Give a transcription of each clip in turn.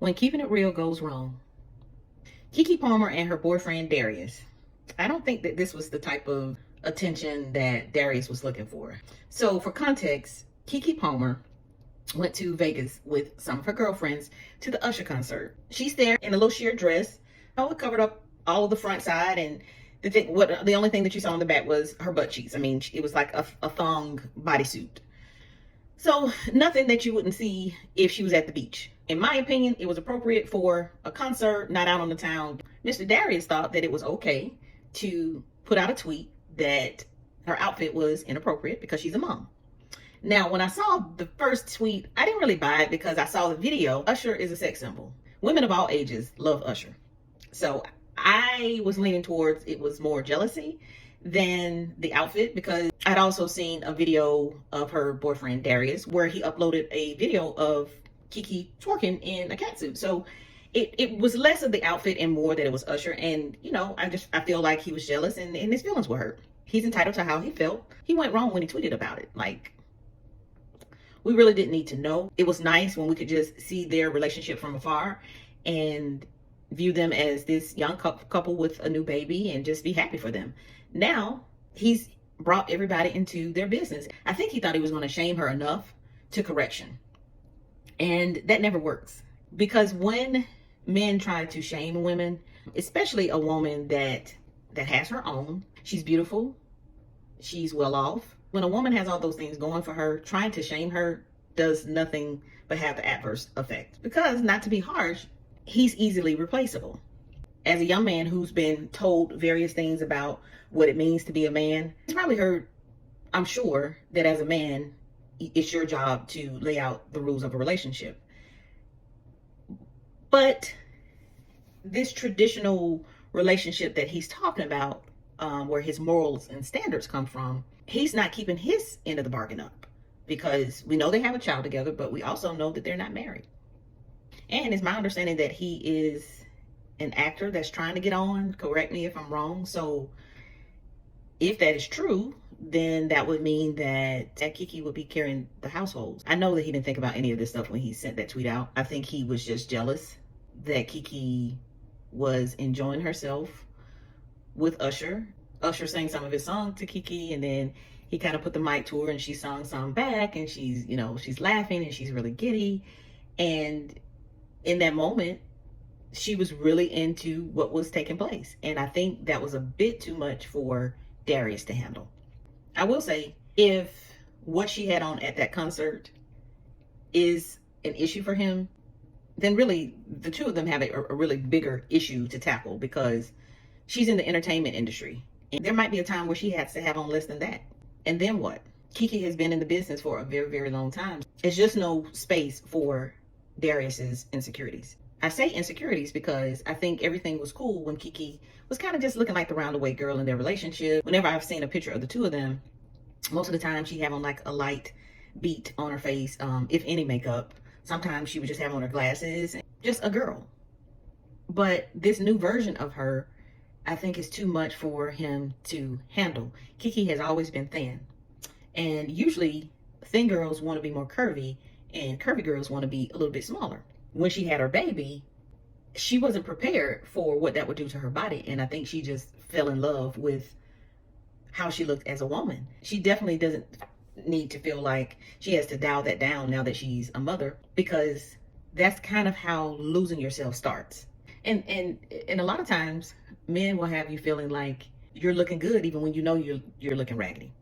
when keeping it real goes wrong. Keke Palmer and her boyfriend Darius. I don't think that this was the type of attention that Darius was looking for. So, for context, Keke Palmer went to Vegas with some of her girlfriends to the Usher concert. She's there in a little sheer dress. Oh, it covered up all of the front side, and the only thing that you saw on the back was her butt cheeks. I mean, it was like a thong bodysuit. So nothing that you wouldn't see if she was at the beach. In my opinion, it was appropriate for a concert, not out on the town. Mr. Darius thought that it was okay to put out a tweet that her outfit was inappropriate because she's a mom. Now, when I saw the first tweet, I didn't really buy it because I saw the video. Usher is a sex symbol. Women of all ages love Usher. So I was leaning towards it was more jealousy than the outfit, because I'd also seen a video of her boyfriend Darius where he uploaded a video of Keke twerking in a catsuit. So it was less of the outfit and more that it was Usher. And I feel like he was jealous and his feelings were hurt. He's entitled to how he felt. He went wrong when he tweeted about it. Like, we really didn't need to know. It was nice when we could just see their relationship from afar and view them as this young couple with a new baby and just be happy for them. Now he's brought everybody into their business. I think he thought he was going to shame her enough to correction. And that never works, because when men try to shame women, especially a woman that has her own, she's beautiful, she's well off. When a woman has all those things going for her, trying to shame her does nothing but have the adverse effect. Because, not to be harsh, he's easily replaceable. As a young man who's been told various things about what it means to be a man, he's probably heard, I'm sure, that as a man, it's your job to lay out the rules of a relationship. But this traditional relationship that he's talking about, where his morals and standards come from, he's not keeping his end of the bargain up, because we know they have a child together, but we also know that they're not married. And it's my understanding that he is an actor that's trying to get on. Correct me if I'm wrong. So if that is true, then that would mean that Keke would be carrying the household. I know that he didn't think about any of this stuff when he sent that tweet out. I think he was just jealous that Keke was enjoying herself with Usher. Usher sang some of his songs to Keke, and then he kind of put the mic to her and she sung some back, and she's laughing and she's really giddy. And in that moment, she was really into what was taking place. And I think that was a bit too much for Darius to handle. I will say, if what she had on at that concert is an issue for him, then really the two of them have a really bigger issue to tackle, because she's in the entertainment industry. And there might be a time where she has to have on less than that. And then what? Keke has been in the business for a very, very long time. It's just no space for Darius's insecurities. I say insecurities because I think everything was cool when Keke was kind of just looking like the roundaway girl in their relationship. Whenever I've seen a picture of the two of them, most of the time she have on like a light beat on her face, if any makeup. Sometimes she would just have on her glasses, just a girl. But this new version of her, I think, is too much for him to handle. Keke has always been thin, and usually thin girls want to be more curvy and curvy girls want to be a little bit smaller. When she had her baby, she wasn't prepared for what that would do to her body. And I think she just fell in love with how she looked as a woman. She definitely doesn't need to feel like she has to dial that down now that she's a mother, because that's kind of how losing yourself starts. And a lot of times men will have you feeling like you're looking good even when you know you're looking raggedy.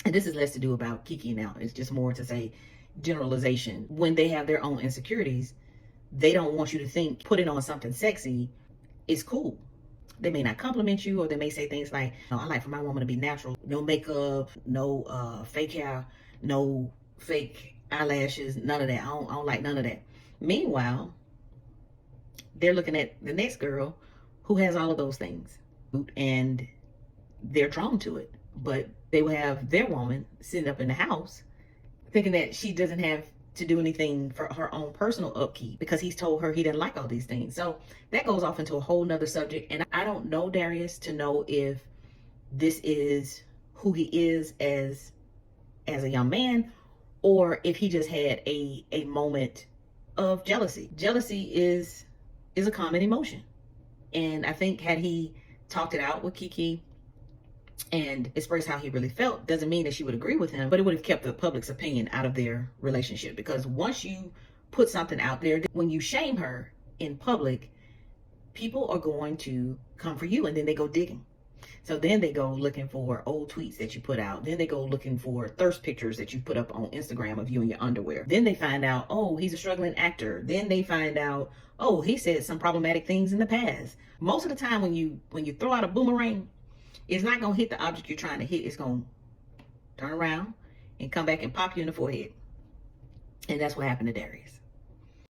And this is less to do about Keke now. It's just more to say generalization. When they have their own insecurities, they don't want you to think putting on something sexy is cool. They may not compliment you, or they may say things like, "Oh, I like for my woman to be natural. No makeup, no fake hair, no fake eyelashes, none of that. I don't like none of that." Meanwhile, they're looking at the next girl who has all of those things, and they're drawn to it. But they will have their woman sitting up in the house thinking that she doesn't have to do anything for her own personal upkeep because he's told her he didn't like all these things. So that goes off into a whole nother subject. And I don't know Darius to know if this is who he is as a young man, or if he just had a moment of jealousy. Jealousy is a common emotion. And I think had he talked it out with Keke and expressed how he really felt, doesn't mean that she would agree with him, but it would have kept the public's opinion out of their relationship. Because once you put something out there, when you shame her in public, people are going to come for you, and then they go digging. So then they go looking for old tweets that you put out. Then they go looking for thirst pictures that you put up on Instagram of you in your underwear. Then they find out, oh, he's a struggling actor. Then they find out, oh, he said some problematic things in the past. Most of the time when you throw out a boomerang, it's not going to hit the object you're trying to hit. It's going to turn around and come back and pop you in the forehead. And that's what happened to Darius.